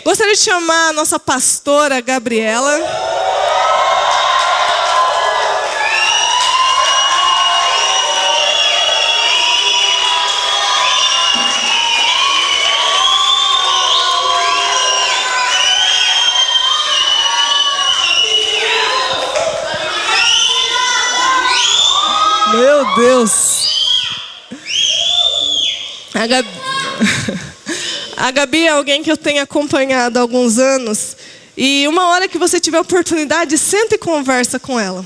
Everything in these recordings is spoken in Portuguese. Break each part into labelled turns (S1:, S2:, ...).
S1: Gostaria de chamar a nossa pastora Gabriela. Meu Deus. A Gabi é alguém que eu tenho acompanhado há alguns anos. E uma hora que você tiver oportunidade, senta e conversa com ela.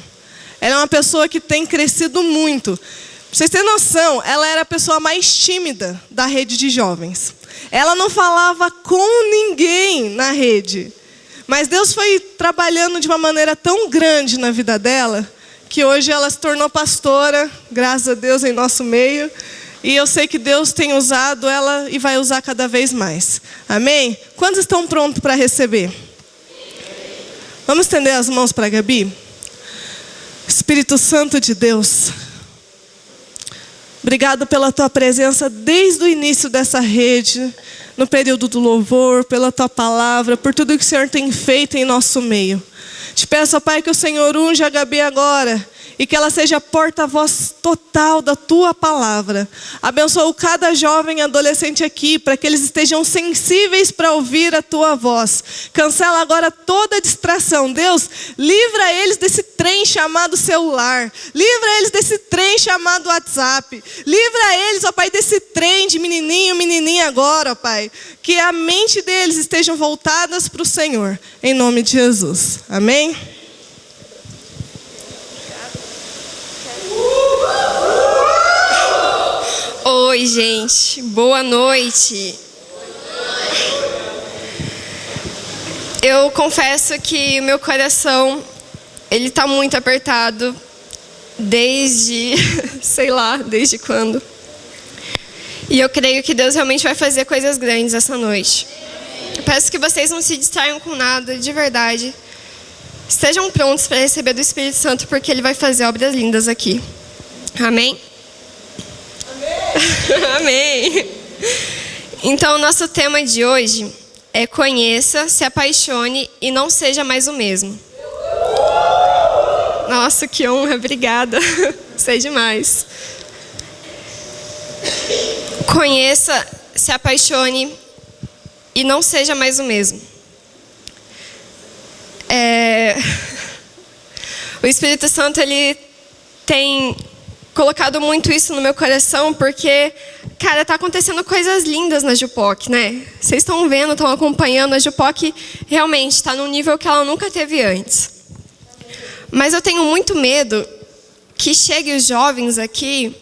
S1: Ela é uma pessoa que tem crescido muito. Pra vocês terem noção, ela era a pessoa mais tímida da rede de jovens. Ela não falava com ninguém na rede. Mas Deus foi trabalhando de uma maneira tão grande na vida dela, que hoje ela se tornou pastora, graças a Deus, em nosso meio. E eu sei que Deus tem usado ela e vai usar cada vez mais. Amém? Quantos estão prontos para receber? Vamos estender as mãos para a Gabi? Espírito Santo de Deus, obrigado pela tua presença desde o início dessa rede, no período do louvor, pela tua palavra, por tudo que o Senhor tem feito em nosso meio. Te peço, ó Pai, que o Senhor unja a Gabi agora e que ela seja porta-voz total da tua palavra. Abençoa cada jovem e adolescente aqui, para que eles estejam sensíveis para ouvir a tua voz. Cancela agora toda distração. Deus, livra eles desse trem chamado celular. Livra eles desse trem chamado WhatsApp. Livra eles, ó Pai, desse trem de menininho, menininha agora, ó Pai. Que a mente deles estejam voltadas para o Senhor. Em nome de Jesus. Amém?
S2: Oi, gente. Boa noite. Eu confesso que o meu coração, ele tá muito apertado desde, sei lá, desde quando. E eu creio que Deus realmente vai fazer coisas grandes essa noite. Eu peço que vocês não se distraiam com nada, de verdade. Estejam prontos para receber do Espírito Santo, porque Ele vai fazer obras lindas aqui. Amém? Amém. Então, o nosso tema de hoje é conheça, se apaixone e não seja mais o mesmo. Nossa, que honra, obrigada. Sei demais. Conheça, se apaixone e não seja mais o mesmo. O Espírito Santo, ele tem colocado muito isso no meu coração, porque, cara, tá acontecendo coisas lindas na Jupoc, né? Vocês estão vendo, estão acompanhando, a Jupoc realmente está num nível que ela nunca teve antes. Mas eu tenho muito medo que cheguem os jovens aqui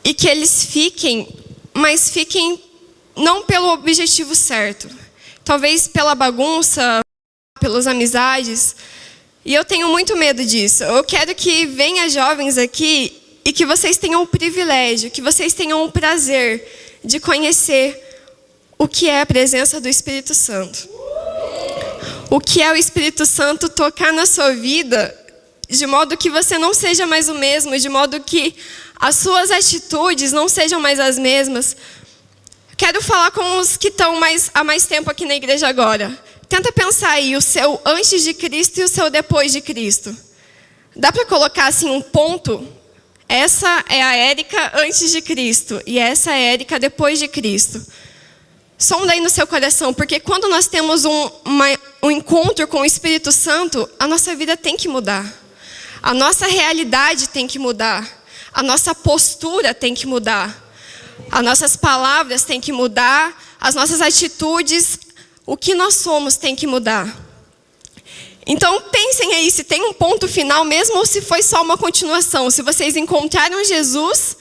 S2: e que eles fiquem, mas fiquem não pelo objetivo certo. Talvez pela bagunça, pelas amizades. E eu tenho muito medo disso. Eu quero que venham jovens aqui e que vocês tenham o privilégio, que vocês tenham o prazer de conhecer o que é a presença do Espírito Santo. O que é o Espírito Santo tocar na sua vida, de modo que você não seja mais o mesmo, de modo que as suas atitudes não sejam mais as mesmas. Quero falar com os que estão há mais tempo aqui na igreja agora. Tenta pensar aí o seu antes de Cristo e o seu depois de Cristo. Dá para colocar assim um ponto? Essa é a Érica antes de Cristo e essa é a Érica depois de Cristo. Sonda aí no seu coração, porque quando nós temos um encontro com o Espírito Santo, a nossa vida tem que mudar. A nossa realidade tem que mudar. A nossa postura tem que mudar. As nossas palavras têm que mudar. As nossas atitudes, o que nós somos tem que mudar. Então pensem aí se tem um ponto final mesmo ou se foi só uma continuação. Se vocês encontraram Jesus,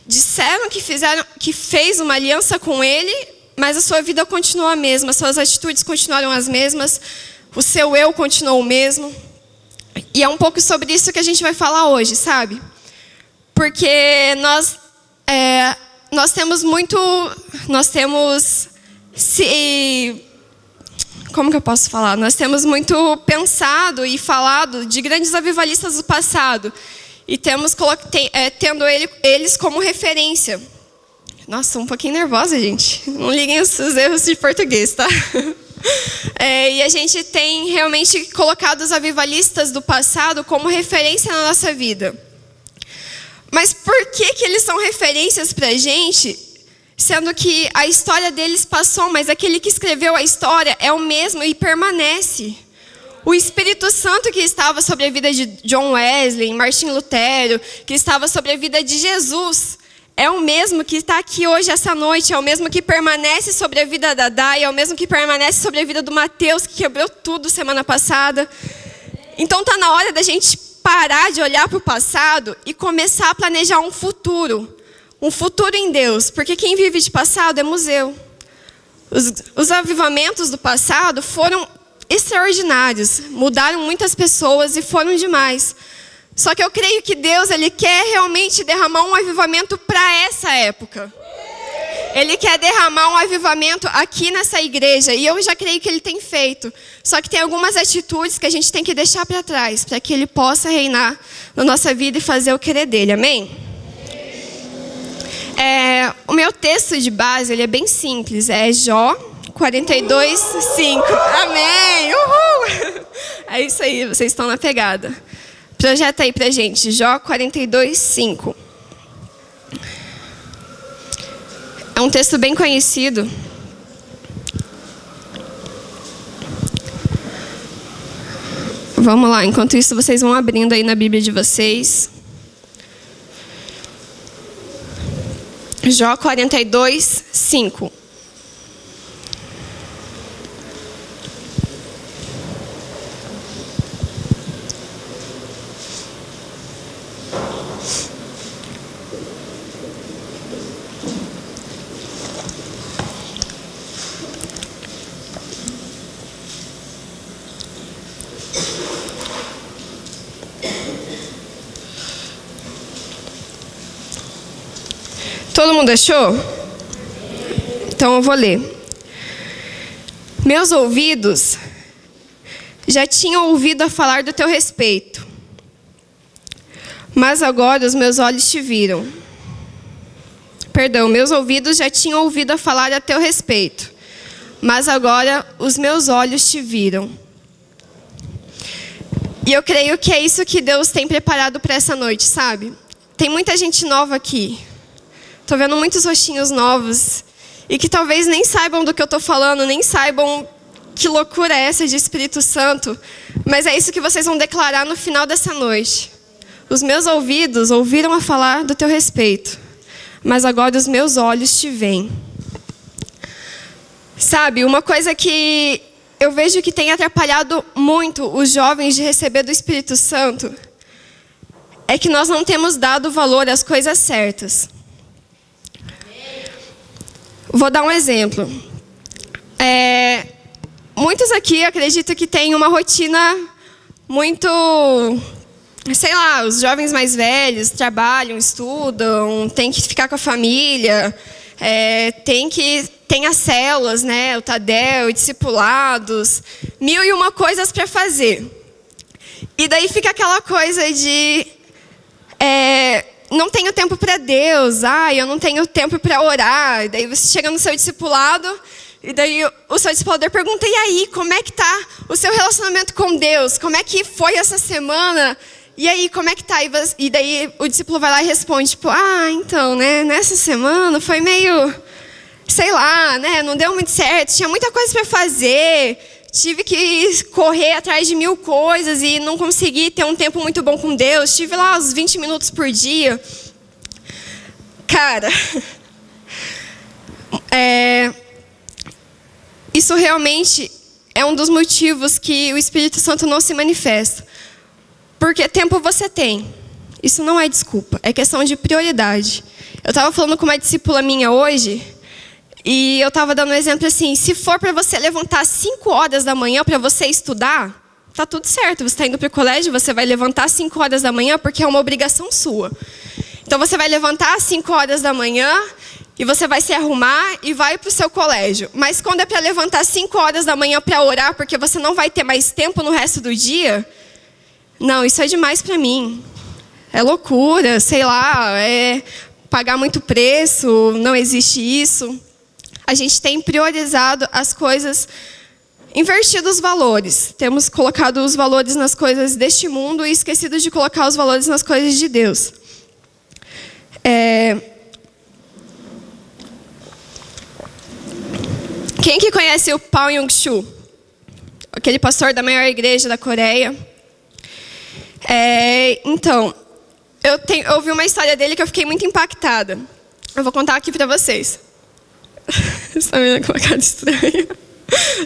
S2: disseram que fez uma aliança com Ele, mas a sua vida continuou a mesma, as suas atitudes continuaram as mesmas, o seu eu continuou o mesmo. E é um pouco sobre isso que a gente vai falar hoje, sabe? Porque nós temos como que eu posso falar? Nós temos muito pensado e falado de grandes avivalistas do passado. E temos tendo eles como referência. Nossa, um pouquinho nervosa, gente. Não liguem os erros de português, tá? E a gente tem realmente colocado os avivalistas do passado como referência na nossa vida. Mas por que eles são referências para a gente, sendo que a história deles passou, mas aquele que escreveu a história é o mesmo e permanece? O Espírito Santo que estava sobre a vida de John Wesley, Martim Lutero, que estava sobre a vida de Jesus, é o mesmo que está aqui hoje, essa noite, é o mesmo que permanece sobre a vida da Dai, é o mesmo que permanece sobre a vida do Mateus, que quebrou tudo semana passada. Então está na hora da gente parar de olhar para o passado e começar a planejar um futuro em Deus, porque quem vive de passado é museu. Os avivamentos do passado foram extraordinários, mudaram muitas pessoas e foram demais. Só que eu creio que Deus, Ele quer realmente derramar um avivamento para essa época. Ele quer derramar um avivamento aqui nessa igreja. E eu já creio que Ele tem feito. Só que tem algumas atitudes que a gente tem que deixar para trás, para que Ele possa reinar na nossa vida e fazer o querer dEle. Amém? O meu texto de base, ele é bem simples. É Jó 42, 5. Amém! Uhul! É isso aí, vocês estão na pegada. Projeta aí pra gente, Jó 42, 5. É um texto bem conhecido. Vamos lá, enquanto isso vocês vão abrindo aí na Bíblia de vocês. Jó 42, 5. Todo mundo achou? Então eu vou ler. Meus ouvidos já tinham ouvido a falar do teu respeito, mas agora os meus olhos te viram. Perdão, meus ouvidos já tinham ouvido a falar a teu respeito, mas agora os meus olhos te viram. E eu creio que é isso que Deus tem preparado para essa noite, sabe? Tem muita gente nova aqui. Estou vendo muitos rostinhos novos e que talvez nem saibam do que eu estou falando, nem saibam que loucura é essa de Espírito Santo, mas é isso que vocês vão declarar no final dessa noite. Os meus ouvidos ouviram a falar do teu respeito, mas agora os meus olhos te veem. Sabe, uma coisa que eu vejo que tem atrapalhado muito os jovens de receber do Espírito Santo é que nós não temos dado valor às coisas certas. Vou dar um exemplo. Muitos aqui acredito que têm uma rotina muito, sei lá, os jovens mais velhos trabalham, estudam, tem que ficar com a família, tem as células, né, o Tadel, discipulados, 1001 coisas para fazer. E daí fica aquela coisa de não tenho tempo para Deus, eu não tenho tempo para orar. E daí você chega no seu discipulado, e daí o seu discipulador pergunta, e aí, como é que está o seu relacionamento com Deus? Como é que foi essa semana? E aí, como é que está? E daí o discípulo vai lá e responde, tipo, então, né, nessa semana foi meio, sei lá, né, não deu muito certo, tinha muita coisa para fazer, tive que correr atrás de 1000 coisas e não consegui ter um tempo muito bom com Deus. Tive lá uns 20 minutos por dia. Cara, isso realmente é um dos motivos que o Espírito Santo não se manifesta. Porque tempo você tem. Isso não é desculpa, é questão de prioridade. Eu estava falando com uma discípula minha hoje, e eu estava dando um exemplo assim, se for para você levantar às 5 horas da manhã para você estudar, tá tudo certo. Você está indo para o colégio, você vai levantar às 5 horas da manhã porque é uma obrigação sua. Então você vai levantar às 5 horas da manhã e você vai se arrumar e vai para o seu colégio. Mas quando é para levantar às 5 horas da manhã para orar porque você não vai ter mais tempo no resto do dia, não, isso é demais para mim. É loucura, sei lá, é pagar muito preço, não existe isso. A gente tem priorizado as coisas invertido os valores. Temos colocado os valores nas coisas deste mundo e esquecido de colocar os valores nas coisas de Deus. Quem que conhece o Paul Yong-Soo? Aquele pastor da maior igreja da Coreia. Então, eu ouvi uma história dele que eu fiquei muito impactada. Eu vou contar aqui para vocês. Você está vendo com uma cara estranha?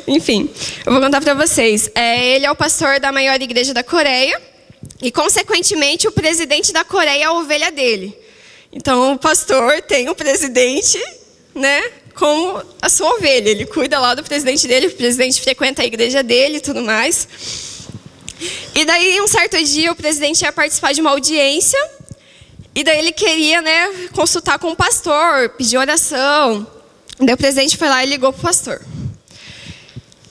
S2: Enfim, eu vou contar para vocês. Ele é o pastor da maior igreja da Coreia e, consequentemente, o presidente da Coreia é a ovelha dele. Então, o pastor tem o presidente, né, como a sua ovelha. Ele cuida lá do presidente dele, o presidente frequenta a igreja dele e tudo mais. E daí, um certo dia, o presidente ia participar de uma audiência e daí ele queria, né, consultar com o pastor, pedir oração. Daí o presidente foi lá e ligou para o pastor.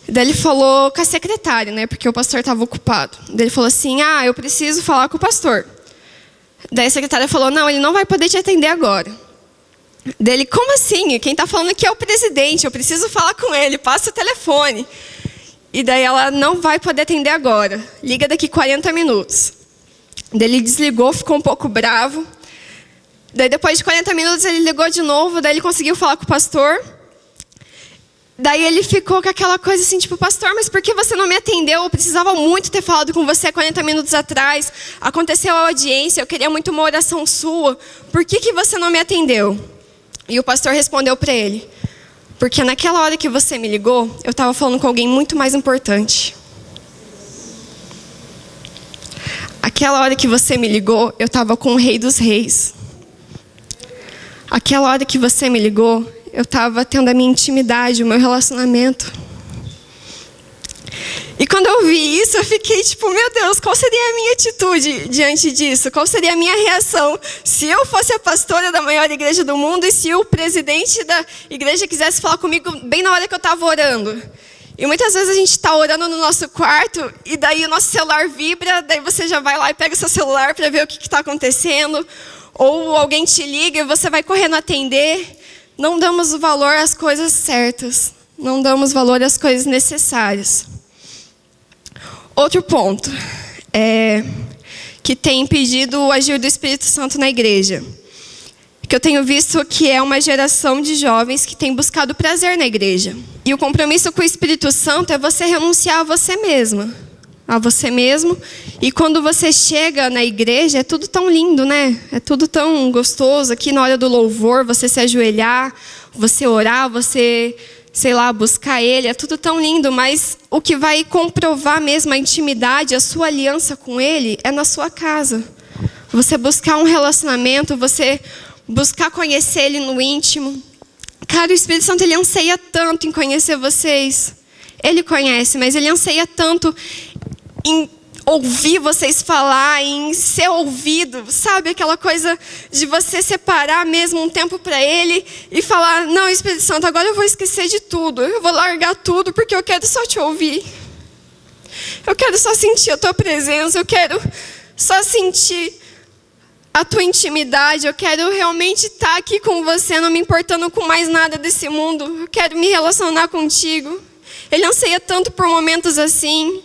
S2: Daí ele falou com a secretária, né, porque o pastor estava ocupado. Daí ele falou assim, eu preciso falar com o pastor. Daí a secretária falou, não, ele não vai poder te atender agora. Daí ele, como assim? Quem está falando aqui é o presidente, eu preciso falar com ele, passa o telefone. E daí ela, não vai poder atender agora, liga daqui 40 minutos. Daí ele desligou, ficou um pouco bravo. Daí depois de 40 minutos ele ligou de novo, daí ele conseguiu falar com o pastor. Daí ele ficou com aquela coisa assim, tipo, pastor, mas por que você não me atendeu? Eu precisava muito ter falado com você 40 minutos atrás. Aconteceu a audiência, eu queria muito uma oração sua. Por que você não me atendeu? E o pastor respondeu para ele, porque naquela hora que você me ligou, eu estava falando com alguém muito mais importante. Aquela hora que você me ligou, eu estava com o Rei dos Reis. Aquela hora que você me ligou, eu estava tendo a minha intimidade, o meu relacionamento. E quando eu vi isso, eu fiquei tipo, meu Deus, qual seria a minha atitude diante disso? Qual seria a minha reação se eu fosse a pastora da maior igreja do mundo e se o presidente da igreja quisesse falar comigo bem na hora que eu estava orando? E muitas vezes a gente está orando no nosso quarto e daí o nosso celular vibra, daí você já vai lá e pega o seu celular para ver o que está acontecendo. Ou alguém te liga e você vai correndo atender. Não damos o valor às coisas certas. Não damos valor às coisas necessárias. Outro ponto que tem impedido o agir do Espírito Santo na igreja. Que eu tenho visto que é uma geração de jovens que tem buscado prazer na igreja. E o compromisso com o Espírito Santo é você renunciar a você mesma. A você mesmo. E quando você chega na igreja, é tudo tão lindo, né? É tudo tão gostoso. Aqui na hora do louvor, você se ajoelhar, você orar, você, sei lá, buscar Ele. É tudo tão lindo, mas o que vai comprovar mesmo a intimidade, a sua aliança com Ele, é na sua casa. Você buscar um relacionamento, você buscar conhecer Ele no íntimo. Cara, o Espírito Santo, Ele anseia tanto em conhecer vocês. Ele conhece, mas Ele anseia tanto em ouvir vocês falar, em ser ouvido, sabe? Aquela coisa de você separar mesmo um tempo para Ele e falar, não, Espírito Santo, agora eu vou esquecer de tudo, eu vou largar tudo porque eu quero só te ouvir. Eu quero só sentir a tua presença, eu quero só sentir a tua intimidade, eu quero realmente estar aqui com você, não me importando com mais nada desse mundo, eu quero me relacionar contigo. Ele anseia tanto por momentos assim.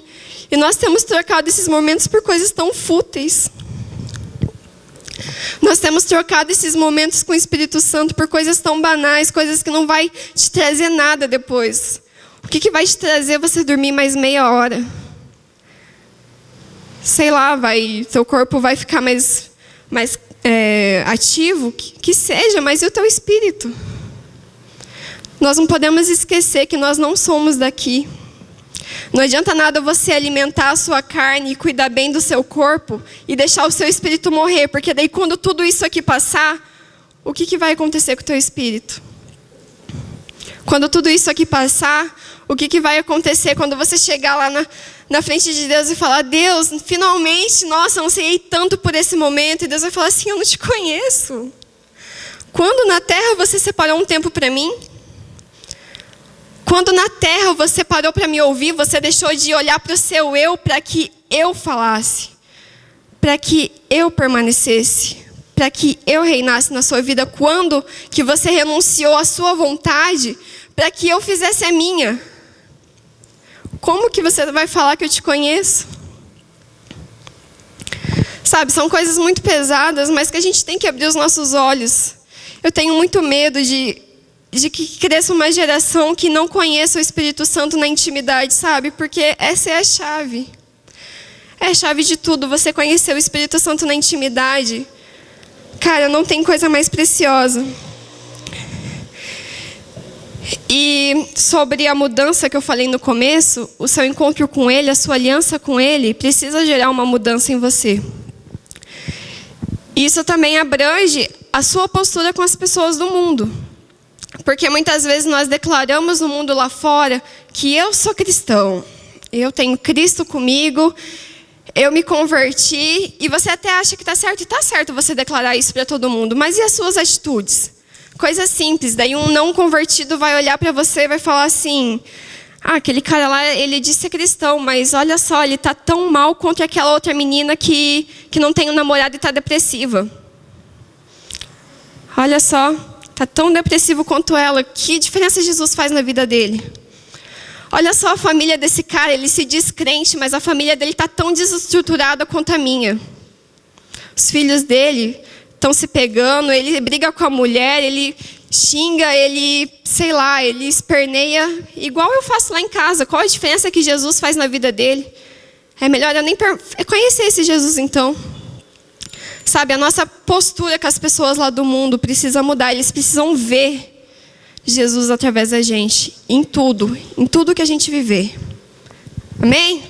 S2: E nós temos trocado esses momentos por coisas tão fúteis. Nós temos trocado esses momentos com o Espírito Santo por coisas tão banais, coisas que não vai te trazer nada depois. O que vai te trazer você dormir mais meia hora? Sei lá, seu corpo vai ficar mais ativo, que seja, mas e o teu espírito? Nós não podemos esquecer que nós não somos daqui. Não adianta nada você alimentar a sua carne e cuidar bem do seu corpo e deixar o seu espírito morrer, porque daí quando tudo isso aqui passar, o que vai acontecer com o teu espírito? Quando tudo isso aqui passar, o que vai acontecer quando você chegar lá na frente de Deus e falar, Deus, finalmente, nossa, eu ansiei tanto por esse momento, e Deus vai falar assim, eu não te conheço. Quando na terra você separou um tempo para mim? Quando na terra você parou para me ouvir, você deixou de olhar para o seu eu para que eu falasse, para que eu permanecesse, para que eu reinasse na sua vida. Quando que você renunciou à sua vontade para que eu fizesse a minha? Como que você vai falar que eu te conheço? Sabe, são coisas muito pesadas, mas que a gente tem que abrir os nossos olhos. Eu tenho muito medo de que cresça uma geração que não conheça o Espírito Santo na intimidade, sabe? Porque essa é a chave. É a chave de tudo. Você conhecer o Espírito Santo na intimidade, cara, não tem coisa mais preciosa. E sobre a mudança que eu falei no começo, o seu encontro com Ele, a sua aliança com Ele, precisa gerar uma mudança em você. Isso também abrange a sua postura com as pessoas do mundo. Porque muitas vezes nós declaramos no mundo lá fora que eu sou cristão, eu tenho Cristo comigo, eu me converti, e você até acha que está certo, e está certo você declarar isso para todo mundo, mas e as suas atitudes? Coisa simples, daí um não convertido vai olhar para você e vai falar assim, aquele cara lá, ele disse ser cristão, mas olha só, ele está tão mal contra aquela outra menina que não tem um namorado e está depressiva. Olha só, está tão depressivo quanto ela, que diferença Jesus faz na vida dele? Olha só a família desse cara, ele se diz crente, mas a família dele está tão desestruturada quanto a minha. Os filhos dele estão se pegando, ele briga com a mulher, ele xinga, ele, sei lá, ele esperneia, igual eu faço lá em casa. Qual a diferença que Jesus faz na vida dele? É melhor eu nem conhecer esse Jesus então. Sabe, a nossa postura com as pessoas lá do mundo precisa mudar, eles precisam ver Jesus através da gente, em tudo que a gente viver. Amém?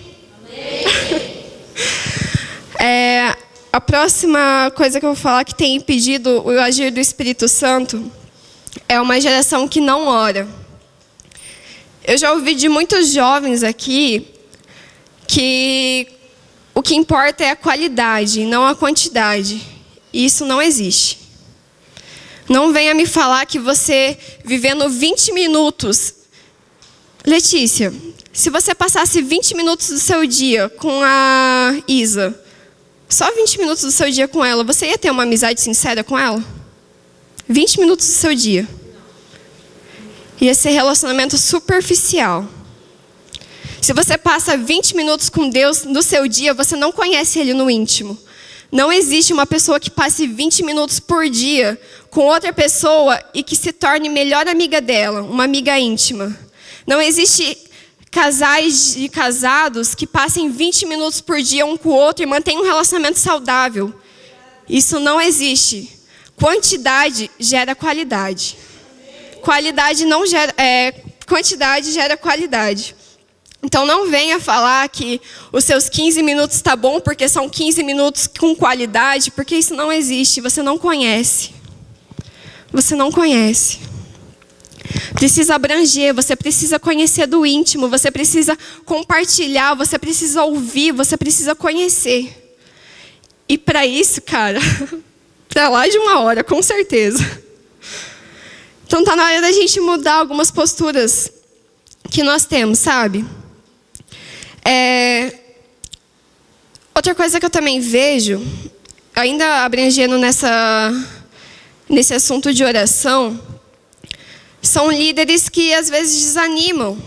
S2: Amém. A próxima coisa que eu vou falar que tem impedido o agir do Espírito Santo é uma geração que não ora. Eu já ouvi de muitos jovens aqui que o que importa é a qualidade, não a quantidade. E isso não existe. Não venha me falar que você vivendo 20 minutos... Letícia, se você passasse 20 minutos do seu dia com a Isa, só 20 minutos do seu dia com ela, você ia ter uma amizade sincera com ela? 20 minutos do seu dia. Ia ser relacionamento superficial. Se você passa 20 minutos com Deus no seu dia, você não conhece Ele no íntimo. Não existe uma pessoa que passe 20 minutos por dia com outra pessoa e que se torne melhor amiga dela, uma amiga íntima. Não existe casais e casados que passem 20 minutos por dia um com o outro e mantenham um relacionamento saudável. Isso não existe. Quantidade gera qualidade. Quantidade gera qualidade. Então não venha falar que os seus 15 minutos está bom porque são 15 minutos com qualidade, porque isso não existe, você não conhece. Você não conhece. Precisa abranger, você precisa conhecer do íntimo, você precisa compartilhar, você precisa ouvir, você precisa conhecer. E para isso, cara, para lá de 1 hora, com certeza. Então tá na hora da gente mudar algumas posturas que nós temos, sabe? Outra coisa que eu também vejo, ainda abrangendo nesse assunto de oração, são líderes que às vezes desanimam.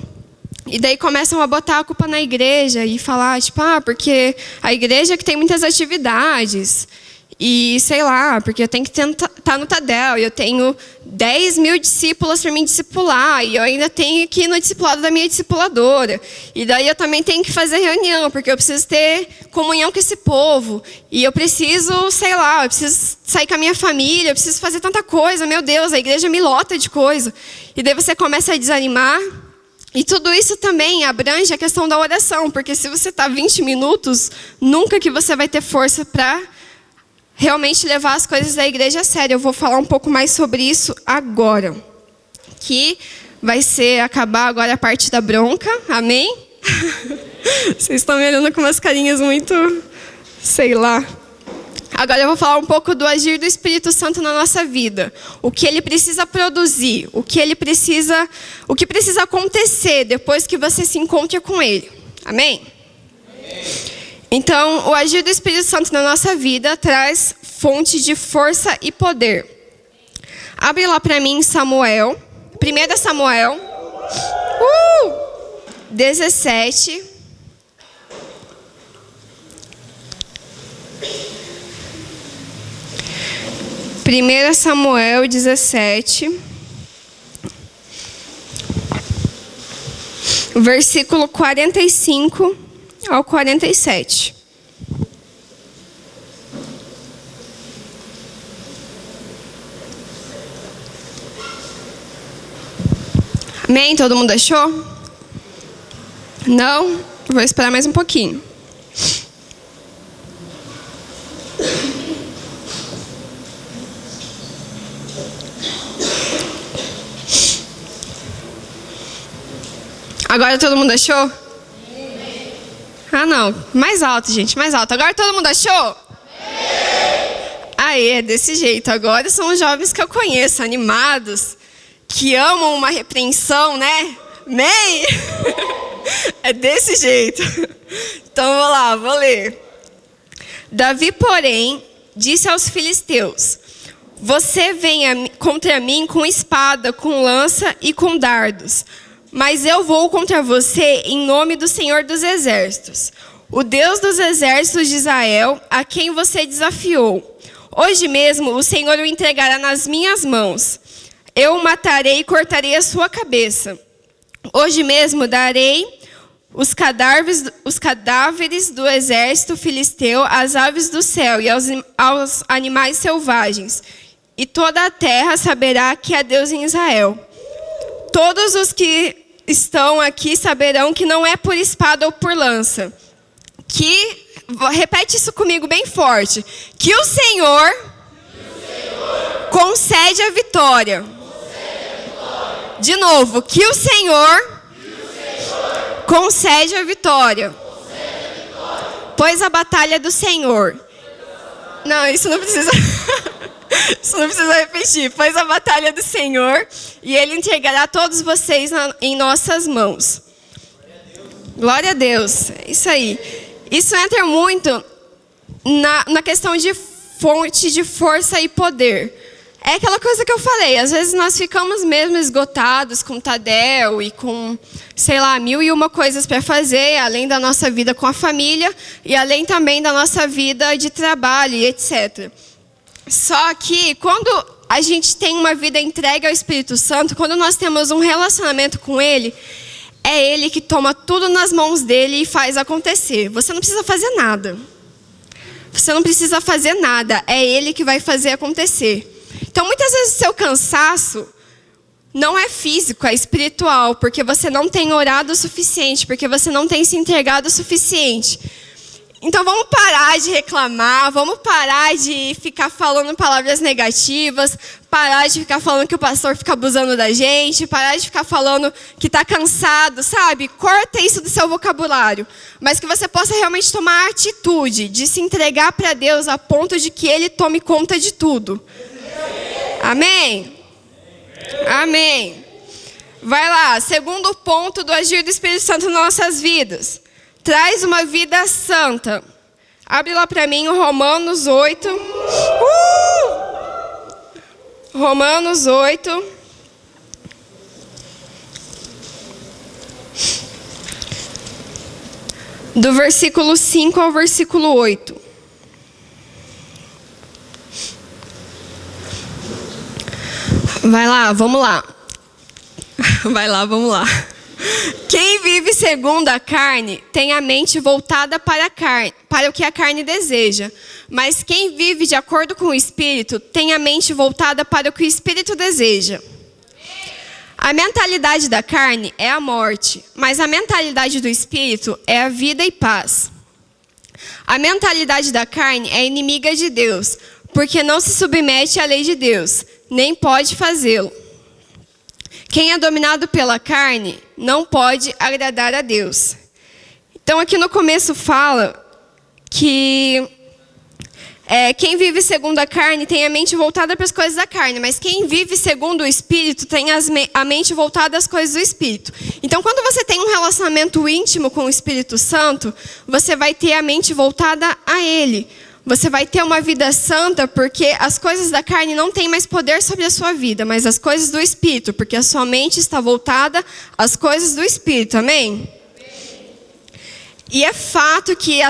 S2: E daí começam a botar a culpa na igreja e falar, tipo, porque a igreja que tem muitas atividades. E sei lá, porque eu tenho que estar no Tadel, e eu tenho 10 mil discípulos para me discipular, e eu ainda tenho que ir no discipulado da minha discipuladora. E daí eu também tenho que fazer reunião, porque eu preciso ter comunhão com esse povo. E eu preciso, sei lá, eu preciso sair com a minha família, eu preciso fazer tanta coisa, meu Deus, a igreja me lota de coisa. E daí você começa a desanimar. E tudo isso também abrange a questão da oração, porque se você está 20 minutos, nunca que você vai ter força para realmente levar as coisas da igreja a sério. Eu vou falar um pouco mais sobre isso agora. Que vai acabar agora a parte da bronca. Amém? Vocês estão me olhando com umas carinhas muito, sei lá. Agora eu vou falar um pouco do agir do Espírito Santo na nossa vida. O que ele precisa produzir. O que precisa acontecer depois que você se encontra com ele. Amém? Amém. Então, o agir do Espírito Santo na nossa vida traz fonte de força e poder. Abre lá para mim Samuel. 1 Samuel. 17. Primeira Samuel 17. Versículo 45 ao 47. Amém? Todo mundo achou? Não? Vou esperar mais um pouquinho. Agora todo mundo achou? Sim. Ah, não. Mais alto, gente. Mais alto. Agora todo mundo achou? Sim. Aí, é desse jeito. Agora são os jovens que eu conheço, animados, que amam uma repreensão, né? Amém? É desse jeito. Então, vou lá, vou ler. Davi, porém, disse aos filisteus: você vem contra mim com espada, com lança e com dardos. Mas eu vou contra você em nome do Senhor dos Exércitos, o Deus dos Exércitos de Israel, a quem você desafiou. Hoje mesmo o Senhor o entregará nas minhas mãos. Eu o matarei e cortarei a sua cabeça. Hoje mesmo darei os cadáveres do exército filisteu às aves do céu e aos animais selvagens. E toda a terra saberá que há Deus em Israel. Todos os que estão aqui saberão que não é por espada ou por lança. Repete isso comigo bem forte. Que o Senhor concede a vitória. De novo, que o Senhor concede a vitória. Pois a batalha é do Senhor. Não, isso não precisa... Isso não precisa repetir. Pois a batalha é do Senhor e Ele entregará todos vocês em nossas mãos. Glória a Deus. É isso aí. Isso entra muito na questão de fonte de força e poder. É aquela coisa que eu falei. Às vezes nós ficamos mesmo esgotados com Tadel e com, sei lá, 1001 coisas para fazer, além da nossa vida com a família e além também da nossa vida de trabalho e etc. Só que quando a gente tem uma vida entregue ao Espírito Santo, quando nós temos um relacionamento com Ele, é Ele que toma tudo nas mãos dele e faz acontecer. Você não precisa fazer nada. Você não precisa fazer nada. É Ele que vai fazer acontecer. Então, muitas vezes o seu cansaço não é físico, é espiritual, porque você não tem orado o suficiente, porque você não tem se entregado o suficiente. Então vamos parar de reclamar, vamos parar de ficar falando palavras negativas, parar de ficar falando que o pastor fica abusando da gente, parar de ficar falando que está cansado, sabe? Corta isso do seu vocabulário, mas que você possa realmente tomar a atitude de se entregar para Deus a ponto de que Ele tome conta de tudo. Amém? Amém. Vai lá, segundo ponto do agir do Espírito Santo nas nossas vidas. Traz uma vida santa. Abre lá para mim o Romanos 8. Romanos 8. Do versículo 5 ao versículo 8. Vai lá, vamos lá. Vai lá, vamos lá. Quem vive segundo a carne tem a mente voltada para a carne, para o que a carne deseja. Mas quem vive de acordo com o Espírito tem a mente voltada para o que o Espírito deseja. A mentalidade da carne é a morte, mas a mentalidade do Espírito é a vida e paz. A mentalidade da carne é inimiga de Deus, porque não se submete à lei de Deus, nem pode fazê-lo. Quem é dominado pela carne não pode agradar a Deus. Então aqui no começo fala que quem vive segundo a carne tem a mente voltada para as coisas da carne, mas quem vive segundo o Espírito tem a mente voltada às coisas do Espírito. Então quando você tem um relacionamento íntimo com o Espírito Santo, você vai ter a mente voltada a Ele. Você vai ter uma vida santa porque as coisas da carne não têm mais poder sobre a sua vida, mas as coisas do Espírito, porque a sua mente está voltada às coisas do Espírito, amém? E é fato que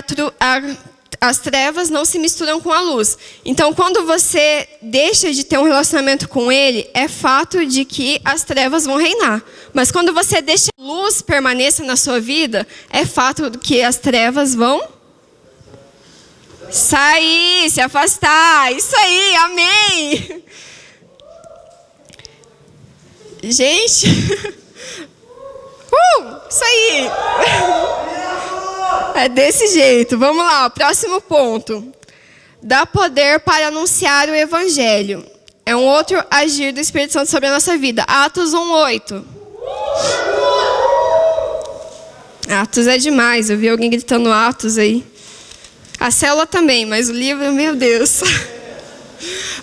S2: as trevas não se misturam com a luz. Então, quando você deixa de ter um relacionamento com Ele, é fato de que as trevas vão reinar. Mas quando você deixa a luz permaneça na sua vida, é fato de que as trevas vão sair, se afastar. Isso aí, amém. Gente, isso aí. É desse jeito. Vamos lá, o próximo ponto. Dá poder para anunciar o evangelho. É um outro agir do Espírito Santo sobre a nossa vida. Atos 1:8. Atos é demais. Eu vi alguém gritando Atos aí. A célula também, mas o livro, meu Deus.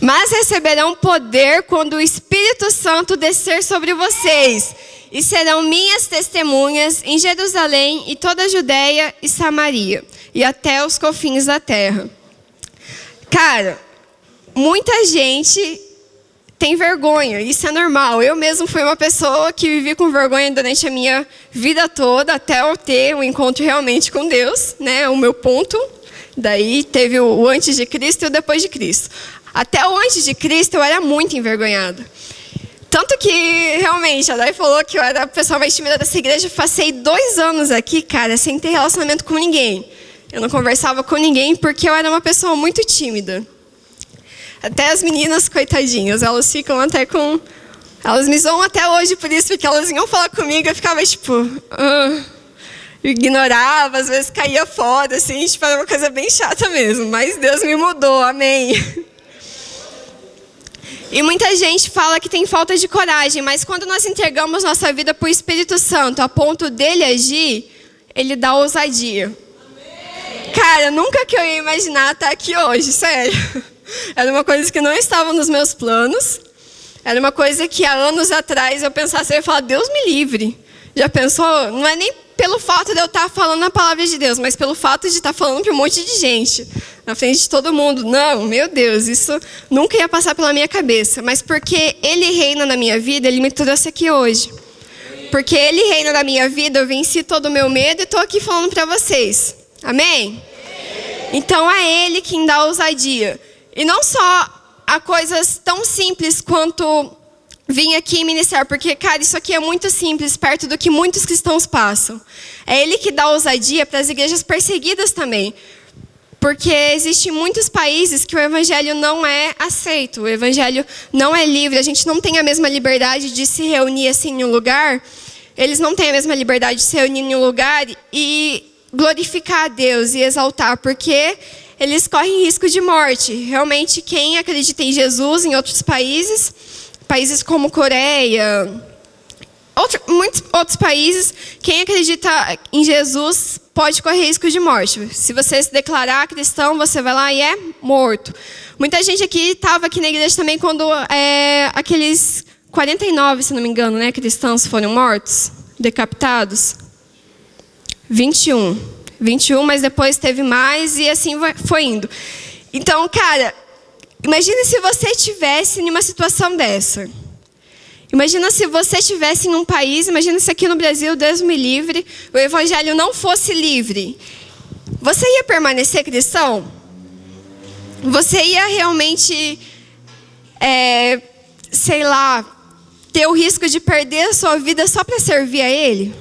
S2: Mas receberão poder quando o Espírito Santo descer sobre vocês. E serão minhas testemunhas em Jerusalém e toda a Judéia e Samaria. E até os confins da terra. Cara, muita gente tem vergonha. Isso é normal. Eu mesmo fui uma pessoa que vivi com vergonha durante a minha vida toda. Até eu ter um encontro realmente com Deus. Né? O meu ponto. Daí teve o antes de Cristo e o depois de Cristo. Até o antes de Cristo eu era muito envergonhada. Tanto que, realmente, a Dai falou que eu era a pessoa mais tímida dessa igreja. Eu passei 2 anos aqui, cara, sem ter relacionamento com ninguém. Eu não conversava com ninguém porque eu era uma pessoa muito tímida. Até as meninas, coitadinhas, elas ficam até com... Elas me zoam até hoje por isso, porque elas vinham falar comigo e eu ficava, tipo... Eu ignorava, às vezes caía fora, assim, tipo, era uma coisa bem chata mesmo. Mas Deus me mudou, amém. E muita gente fala que tem falta de coragem, mas quando nós entregamos nossa vida para o Espírito Santo, a ponto dele agir, ele dá ousadia. Amém. Cara, nunca que eu ia imaginar estar aqui hoje, sério. Era uma coisa que não estava nos meus planos. Era uma coisa que há anos atrás eu pensasse, eu ia falar, Deus me livre. Já pensou? Não é nem pelo fato de eu estar falando a palavra de Deus, mas pelo fato de estar falando para um monte de gente, na frente de todo mundo. Não, meu Deus, isso nunca ia passar pela minha cabeça. Mas porque Ele reina na minha vida, Ele me trouxe aqui hoje. Porque Ele reina na minha vida, eu venci todo o meu medo e estou aqui falando para vocês. Amém? Então é Ele quem dá ousadia. E não só a coisas tão simples quanto vim aqui ministrar, porque, cara, isso aqui é muito simples, perto do que muitos cristãos passam. É Ele que dá ousadia para as igrejas perseguidas também. Porque existem muitos países que o evangelho não é aceito, o evangelho não é livre, a gente não tem a mesma liberdade de se reunir assim em um lugar, eles não têm a mesma liberdade de se reunir em um lugar e glorificar a Deus e exaltar, porque eles correm risco de morte. Realmente, quem acredita em Jesus em outros países como Coreia, muitos outros países, quem acredita em Jesus pode correr risco de morte. Se você se declarar cristão, você vai lá e é morto. Muita gente aqui estava aqui na igreja também quando aqueles 49, se não me engano, né, cristãos foram mortos, decapitados. 21, mas depois teve mais e assim foi indo. Então, cara, imagina se você estivesse em uma situação dessa. Imagina se você estivesse em um país, imagina se aqui no Brasil, Deus me livre, o evangelho não fosse livre. Você ia permanecer cristão? Você ia realmente, sei lá, ter o risco de perder a sua vida só para servir a Ele?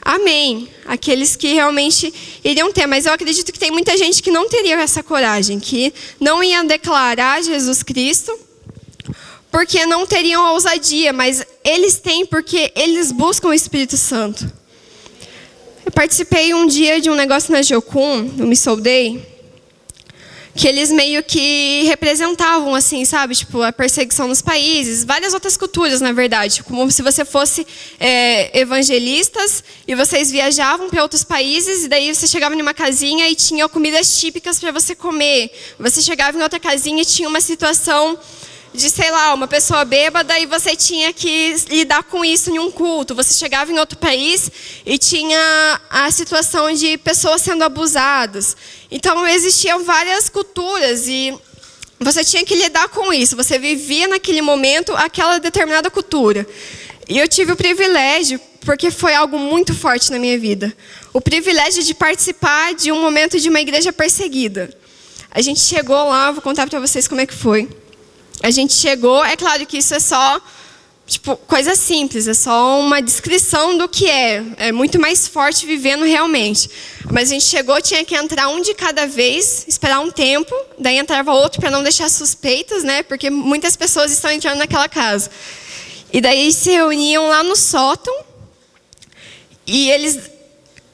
S2: Amém. Aqueles que realmente iriam ter. Mas eu acredito que tem muita gente que não teria essa coragem, que não ia declarar Jesus Cristo, porque não teriam a ousadia, mas eles têm porque eles buscam o Espírito Santo. Eu participei um dia de um negócio na Geocum, no Missile Day, que eles meio que representavam, assim, sabe? Tipo, a perseguição nos países, várias outras culturas, na verdade. Como se você fosse evangelistas e vocês viajavam para outros países e daí você chegava em uma casinha e tinha comidas típicas para você comer. Você chegava em outra casinha e tinha uma situação de, sei lá, uma pessoa bêbada e você tinha que lidar com isso em um culto. Você chegava em outro país e tinha a situação de pessoas sendo abusadas. Então, existiam várias culturas e você tinha que lidar com isso. Você vivia naquele momento aquela determinada cultura. E eu tive o privilégio, porque foi algo muito forte na minha vida. O privilégio de participar de um momento de uma igreja perseguida. A gente chegou lá, vou contar para vocês como é que foi. A gente chegou, é claro que isso é só coisa simples, é só uma descrição do que é. É muito mais forte vivendo realmente. Mas a gente chegou, tinha que entrar um de cada vez, esperar um tempo, daí entrava outro para não deixar suspeitas, né? Porque muitas pessoas estão entrando naquela casa. E daí se reuniam lá no sótão, e eles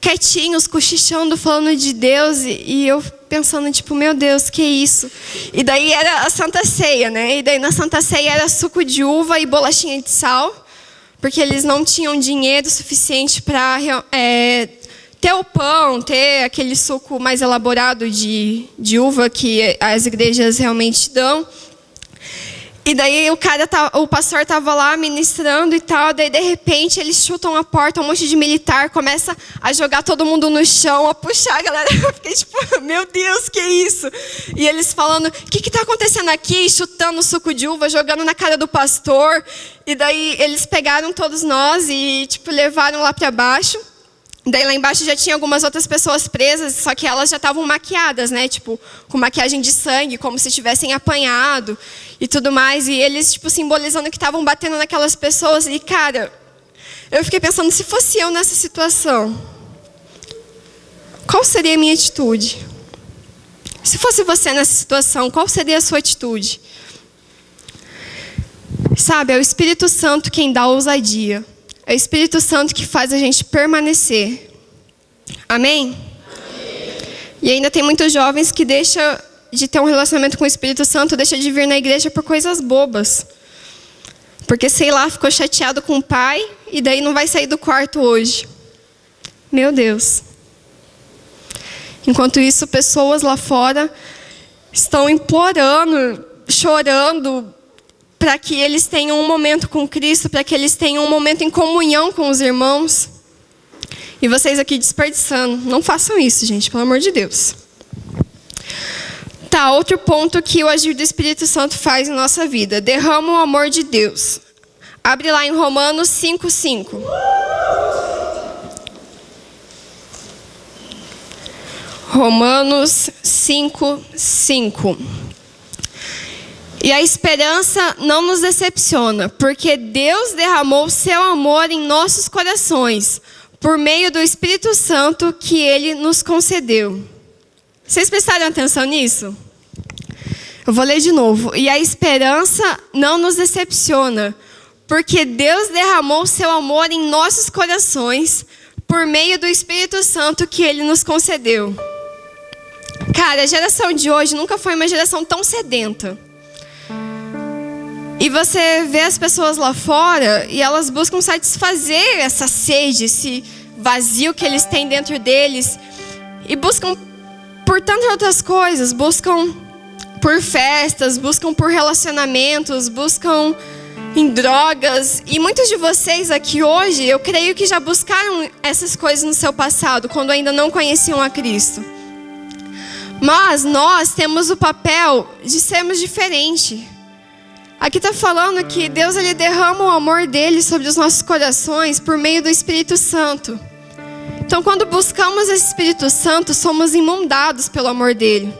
S2: quietinhos, cochichando, falando de Deus, e eu pensando, meu Deus, que isso? E daí era a Santa Ceia, né? E daí na Santa Ceia era suco de uva e bolachinha de sal, porque eles não tinham dinheiro suficiente para ter o pão, ter aquele suco mais elaborado de uva que as igrejas realmente dão. E daí o pastor estava lá ministrando e tal, daí de repente eles chutam a porta, um monte de militar começa a jogar todo mundo no chão, a puxar a galera. Eu fiquei meu Deus, que isso? E eles falando, o que está acontecendo aqui? Chutando o suco de uva, jogando na cara do pastor. E daí eles pegaram todos nós e levaram lá para baixo. Daí lá embaixo já tinha algumas outras pessoas presas, só que elas já estavam maquiadas, né? Com maquiagem de sangue, como se tivessem apanhado e tudo mais. E eles, simbolizando que estavam batendo naquelas pessoas. E, cara, eu fiquei pensando, se fosse eu nessa situação, qual seria a minha atitude? Se fosse você nessa situação, qual seria a sua atitude? Sabe, é o Espírito Santo quem dá ousadia. É o Espírito Santo que faz a gente permanecer. Amém? Amém. E ainda tem muitos jovens que deixam de ter um relacionamento com o Espírito Santo, deixam de vir na igreja por coisas bobas. Porque, sei lá, ficou chateado com o pai e daí não vai sair do quarto hoje. Meu Deus. Enquanto isso, pessoas lá fora estão implorando, chorando, para que eles tenham um momento com Cristo, para que eles tenham um momento em comunhão com os irmãos. E vocês aqui desperdiçando. Não façam isso, gente, pelo amor de Deus. Tá, outro ponto que o agir do Espírito Santo faz em nossa vida. Derrama o amor de Deus. Abre lá em Romanos 5:5. Romanos 5:5. E a esperança não nos decepciona, porque Deus derramou o seu amor em nossos corações, por meio do Espírito Santo que Ele nos concedeu. Vocês prestaram atenção nisso? Eu vou ler de novo. E a esperança não nos decepciona, porque Deus derramou o seu amor em nossos corações, por meio do Espírito Santo que Ele nos concedeu. Cara, a geração de hoje nunca foi uma geração tão sedenta. E você vê as pessoas lá fora e elas buscam satisfazer essa sede, esse vazio que eles têm dentro deles. E buscam por tantas outras coisas. Buscam por festas, buscam por relacionamentos, buscam em drogas. E muitos de vocês aqui hoje, eu creio que já buscaram essas coisas no seu passado, quando ainda não conheciam a Cristo. Mas nós temos o papel de sermos diferentes. Aqui está falando que Deus ele derrama o amor dele sobre os nossos corações por meio do Espírito Santo. Então, quando buscamos esse Espírito Santo, somos inundados pelo amor dele,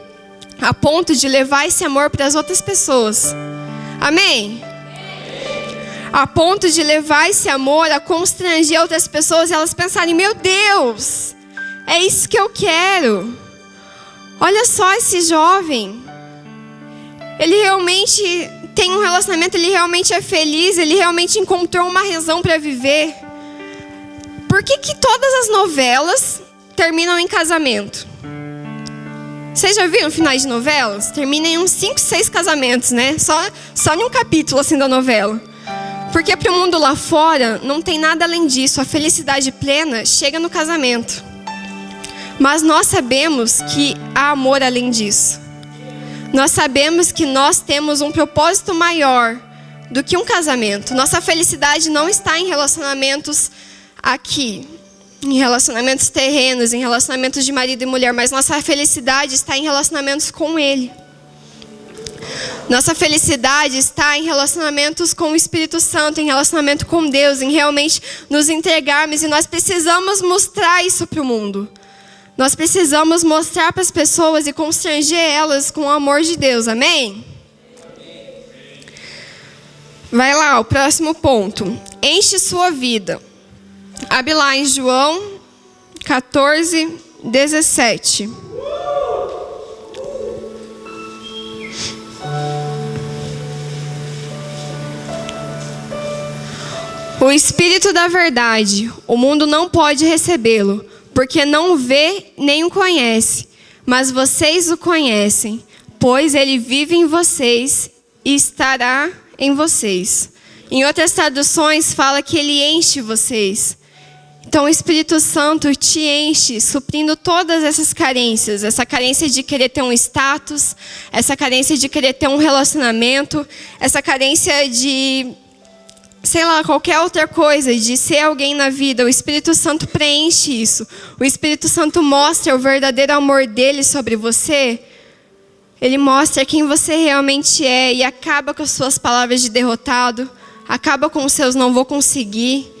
S2: a ponto de levar esse amor para as outras pessoas. Amém? A ponto de levar esse amor a constranger outras pessoas e elas pensarem, meu Deus, é isso que eu quero. Olha só esse jovem. Ele realmente tem um relacionamento, ele realmente é feliz, ele realmente encontrou uma razão para viver. Por que todas as novelas terminam em casamento? Vocês já viram finais de novelas? Terminam em uns 5, 6 casamentos, né? Só em um capítulo assim da novela. Porque para o mundo lá fora não tem nada além disso. A felicidade plena chega no casamento. Mas nós sabemos que há amor além disso. Nós sabemos que nós temos um propósito maior do que um casamento. Nossa felicidade não está em relacionamentos aqui, em relacionamentos terrenos, em relacionamentos de marido e mulher, mas nossa felicidade está em relacionamentos com Ele. Nossa felicidade está em relacionamentos com o Espírito Santo, em relacionamento com Deus, em realmente nos entregarmos. E nós precisamos mostrar isso para o mundo. Nós precisamos mostrar para as pessoas e constranger elas com o amor de Deus. Amém? Vai lá, o próximo ponto. Enche sua vida. Abre lá em João 14, 17. O Espírito da verdade, o mundo não pode recebê-lo, porque não vê nem o conhece, mas vocês o conhecem, pois ele vive em vocês e estará em vocês. Em outras traduções fala que ele enche vocês. Então o Espírito Santo te enche, suprindo todas essas carências. Essa carência de querer ter um status, essa carência de querer ter um relacionamento, essa carência de, sei lá, qualquer outra coisa, de ser alguém na vida. O Espírito Santo preenche isso. O Espírito Santo mostra o verdadeiro amor dele sobre você. Ele mostra quem você realmente é e acaba com as suas palavras de derrotado, acaba com os seus não vou conseguir.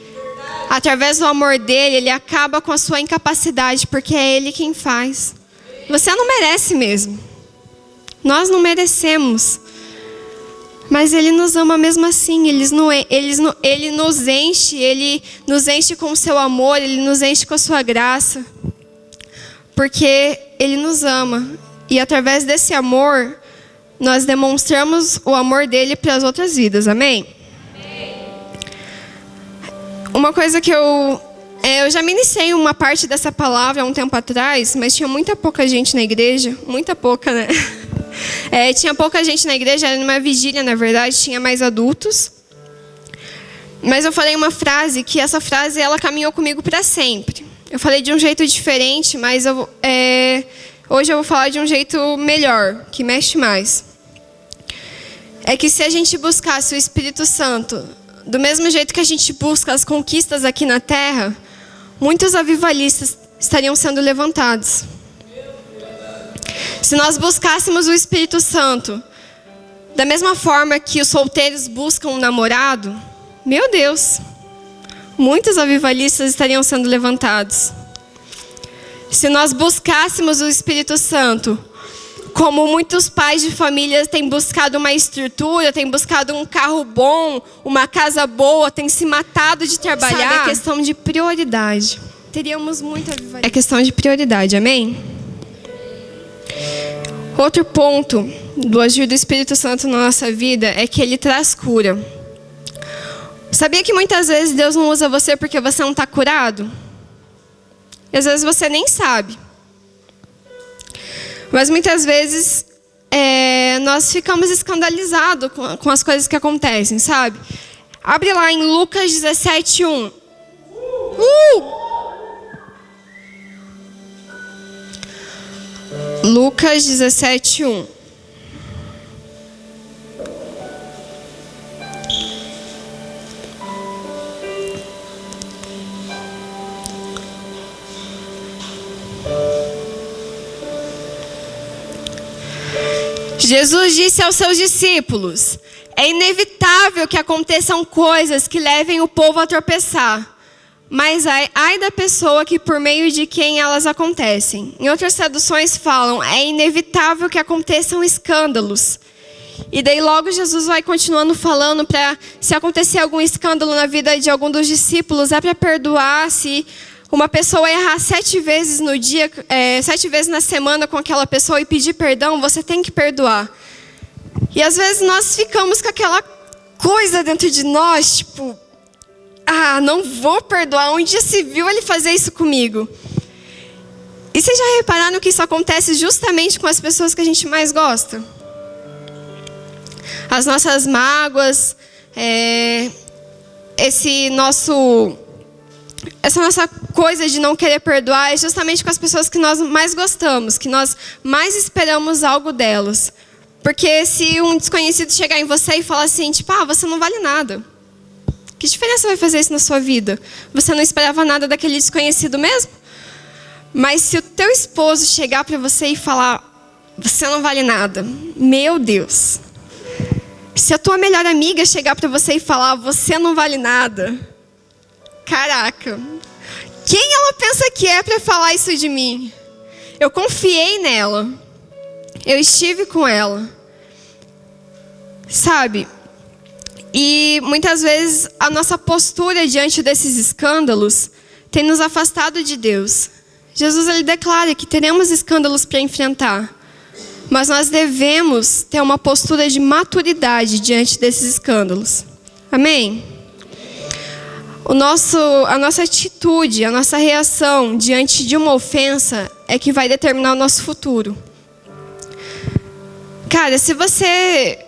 S2: Através do amor dele, ele acaba com a sua incapacidade, porque é ele quem faz. Você não merece mesmo. Nós não merecemos. Mas ele nos ama mesmo assim. Ele nos enche com o seu amor, ele nos enche com a sua graça. Porque ele nos ama. E através desse amor, nós demonstramos o amor dele para as outras vidas. Amém? Uma coisa que eu já ministrei uma parte dessa palavra há um tempo atrás, mas tinha muita pouca gente na igreja. Muita pouca, né? Tinha pouca gente na igreja, era numa vigília, na verdade, tinha mais adultos. Mas eu falei uma frase, que essa frase, ela caminhou comigo para sempre. Eu falei de um jeito diferente, mas hoje eu vou falar de um jeito melhor, que mexe mais. É que se a gente buscasse o Espírito Santo do mesmo jeito que a gente busca as conquistas aqui na terra, muitos avivalistas estariam sendo levantados. Se nós buscássemos o Espírito Santo da mesma forma que os solteiros buscam um namorado, meu Deus, muitos avivalistas estariam sendo levantados. Se nós buscássemos o Espírito Santo como muitos pais de família têm buscado uma estrutura, têm buscado um carro bom, uma casa boa, têm se matado de trabalhar. Sabe, é questão de prioridade. Teríamos muita avivalismo. É questão de prioridade, amém? Outro ponto do agir do Espírito Santo na nossa vida é que ele traz cura. Sabia que muitas vezes Deus não usa você porque você não está curado? E às vezes você nem sabe. Mas muitas vezes nós ficamos escandalizados com as coisas que acontecem, sabe? Abre lá em Lucas 17:1. Lucas 17:1. Jesus disse aos seus discípulos: é inevitável que aconteçam coisas que levem o povo a tropeçar, mas ai da pessoa que por meio de quem elas acontecem. Em outras traduções falam: é inevitável que aconteçam escândalos. E daí logo Jesus vai continuando falando para, se acontecer algum escândalo na vida de algum dos discípulos, é para perdoar. Se uma pessoa errar 7 vezes no dia, 7 vezes na semana com aquela pessoa e pedir perdão, você tem que perdoar. E às vezes nós ficamos com aquela coisa dentro de nós, tipo, não vou perdoar, onde já se viu ele fazer isso comigo? E vocês já repararam que isso acontece justamente com as pessoas que a gente mais gosta? As nossas mágoas, essa nossa coisa de não querer perdoar é justamente com as pessoas que nós mais gostamos, que nós mais esperamos algo delas. Porque se um desconhecido chegar em você e falar assim, tipo, você não vale nada. Que diferença vai fazer isso na sua vida? Você não esperava nada daquele desconhecido mesmo? Mas se o teu esposo chegar para você e falar, você não vale nada, meu Deus, Se a tua melhor amiga chegar para você e falar, você não vale nada. Caraca, quem ela pensa que é para falar isso de mim? Eu confiei nela. Eu estive com ela. Sabe? E muitas vezes a nossa postura diante desses escândalos tem nos afastado de Deus. Jesus ele declara que teremos escândalos para enfrentar. Mas nós devemos ter uma postura de maturidade diante desses escândalos. Amém? A nossa atitude, a nossa reação diante de uma ofensa é que vai determinar o nosso futuro. Cara, se você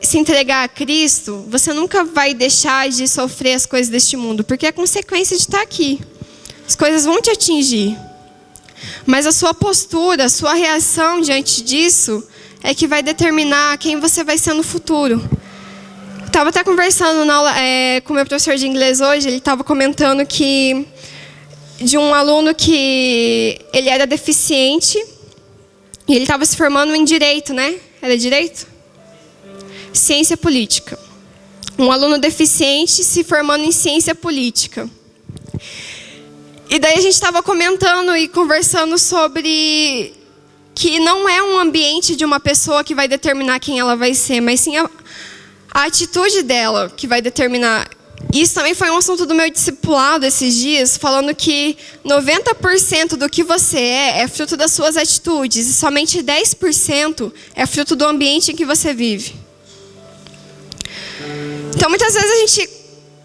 S2: se entregar a Cristo, você nunca vai deixar de sofrer as coisas deste mundo, porque é consequência de estar aqui. As coisas vão te atingir. Mas a sua postura, a sua reação diante disso é que vai determinar quem você vai ser no futuro. Eu estava até conversando na aula, com o meu professor de inglês hoje, ele estava comentando que de um aluno que ele era deficiente e ele estava se formando em direito, né? Era direito? Ciência política. Um aluno deficiente se formando em ciência política. E daí a gente estava comentando e conversando sobre que não é um ambiente de uma pessoa que vai determinar quem ela vai ser, mas sim a atitude dela que vai determinar. Isso também foi um assunto do meu discipulado esses dias, falando que 90% do que você é fruto das suas atitudes e somente 10% é fruto do ambiente em que você vive. Então muitas vezes a gente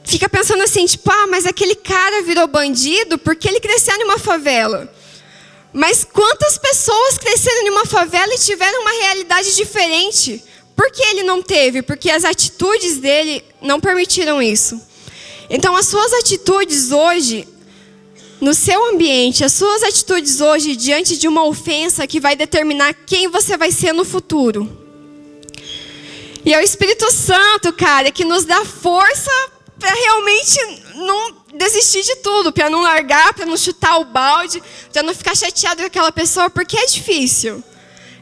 S2: fica pensando assim, tipo, mas aquele cara virou bandido porque ele cresceu em uma favela. Mas quantas pessoas cresceram em uma favela e tiveram uma realidade diferente? Por que ele não teve? Porque as atitudes dele não permitiram isso. Então as suas atitudes hoje, no seu ambiente, as suas atitudes hoje diante de uma ofensa que vai determinar quem você vai ser no futuro. E é o Espírito Santo, cara, que nos dá força para realmente não desistir de tudo, para não largar, para não chutar o balde, para não ficar chateado com aquela pessoa, porque é difícil.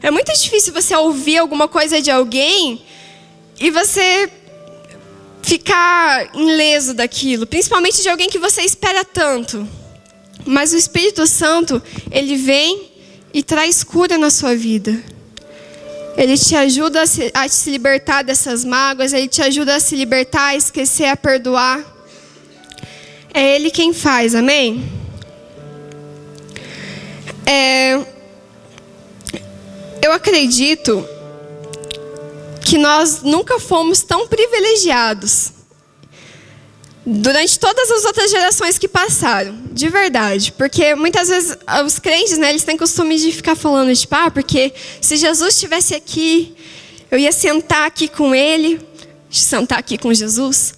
S2: É muito difícil você ouvir alguma coisa de alguém e você ficar ileso daquilo, principalmente de alguém que você espera tanto. Mas o Espírito Santo, ele vem e traz cura na sua vida. Ele te ajuda a se libertar dessas mágoas, ele te ajuda a se libertar, a esquecer, a perdoar. É Ele quem faz, amém? Eu acredito que nós nunca fomos tão privilegiados durante todas as outras gerações que passaram, de verdade. Porque muitas vezes os crentes, né, eles têm costume de ficar falando, tipo, porque se Jesus estivesse aqui, eu ia sentar aqui com ele, sentar aqui com Jesus,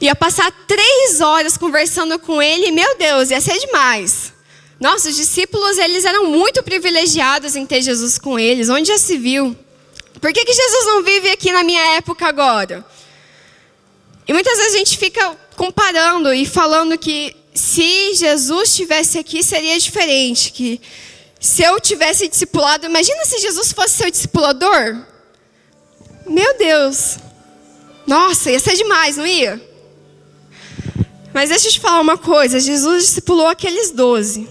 S2: ia passar 3 horas conversando com ele, e, meu Deus, ia ser demais. Nossa, os discípulos, eles eram muito privilegiados em ter Jesus com eles, onde já se viu? Por que Jesus não vive aqui na minha época agora? E muitas vezes a gente fica comparando e falando que se Jesus estivesse aqui seria diferente, que se eu tivesse discipulado, imagina se Jesus fosse seu discipulador? Meu Deus, nossa, ia ser demais, não ia? Mas deixa eu te falar uma coisa, Jesus discipulou aqueles 12.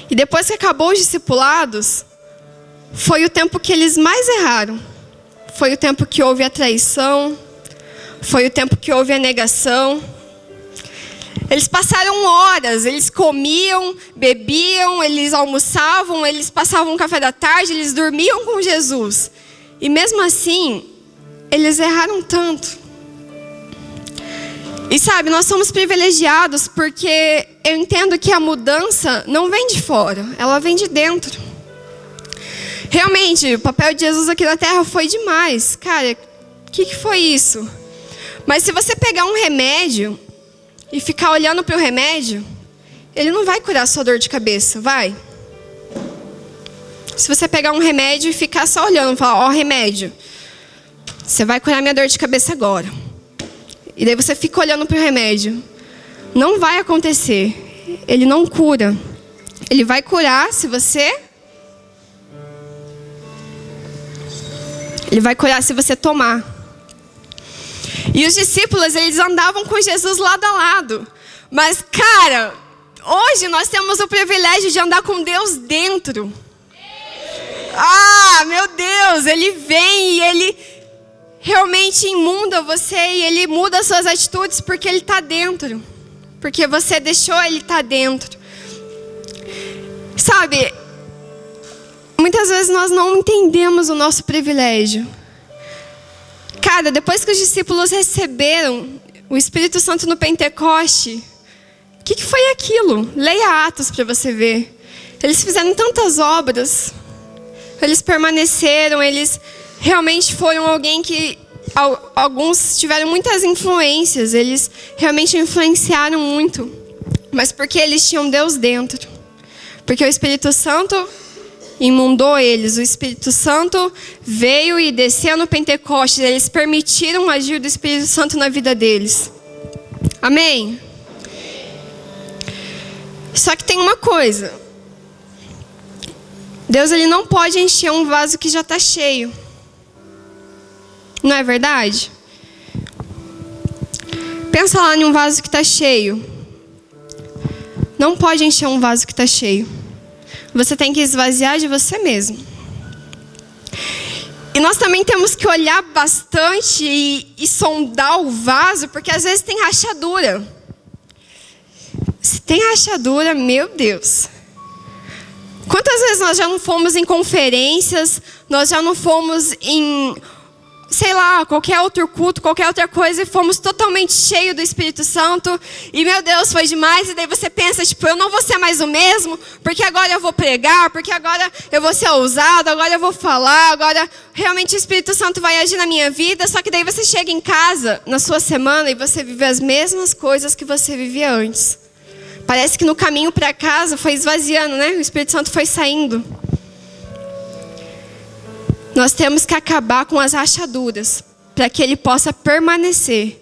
S2: E depois que acabou os discipulados, foi o tempo que eles mais erraram. Foi o tempo que houve a traição, foi o tempo que houve a negação. Eles passaram horas, eles comiam, bebiam, eles almoçavam, eles passavam o café da tarde, eles dormiam com Jesus. E mesmo assim, eles erraram tanto. E sabe, nós somos privilegiados porque eu entendo que a mudança não vem de fora, ela vem de dentro. Realmente, o papel de Jesus aqui na terra foi demais. Cara, o que foi isso? Mas se você pegar um remédio e ficar olhando para o remédio, ele não vai curar a sua dor de cabeça, vai? Se você pegar um remédio e ficar só olhando e falar, remédio, você vai curar minha dor de cabeça agora. E daí você fica olhando para o remédio. Não vai acontecer. Ele não cura. Ele vai curar se você Ele vai curar se você tomar. E os discípulos, eles andavam com Jesus lado a lado. Mas, cara, hoje nós temos o privilégio de andar com Deus dentro. Ah, meu Deus, Ele vem e Ele realmente imunda você e Ele muda as suas atitudes porque Ele está dentro. Porque você deixou Ele estar dentro. Sabe, muitas vezes nós não entendemos o nosso privilégio. Cara, depois que os discípulos receberam o Espírito Santo no Pentecoste, o que foi aquilo? Leia Atos para você ver. Eles fizeram tantas obras. Eles permaneceram, eles realmente foram alguém que... Alguns tiveram muitas influências, eles realmente influenciaram muito. Mas porque eles tinham Deus dentro. Porque o Espírito Santo imundou eles. O Espírito Santo veio e desceu no Pentecostes. Eles permitiram o agir do Espírito Santo na vida deles. Amém? Só que tem uma coisa. Deus, Ele não pode encher um vaso que já está cheio. Não é verdade? Pensa lá em um vaso que está cheio. Não pode encher um vaso que está cheio. Você tem que esvaziar de você mesmo. E nós também temos que olhar bastante e sondar o vaso, porque às vezes tem rachadura. Se tem rachadura, meu Deus. Quantas vezes nós já não fomos em conferências, nós já não fomos em, sei lá, qualquer outro culto, qualquer outra coisa, e fomos totalmente cheios do Espírito Santo, e meu Deus, foi demais, e daí você pensa, tipo, eu não vou ser mais o mesmo, porque agora eu vou pregar, porque agora eu vou ser ousado, agora eu vou falar, agora realmente o Espírito Santo vai agir na minha vida, só que daí você chega em casa, na sua semana, e você vive as mesmas coisas que você vivia antes. Parece que no caminho para casa foi esvaziando, né? O Espírito Santo foi saindo. Nós temos que acabar com as rachaduras, para que Ele possa permanecer,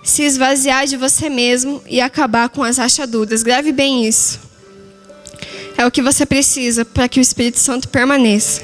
S2: se esvaziar de você mesmo e acabar com as rachaduras. Grave bem isso. É o que você precisa para que o Espírito Santo permaneça.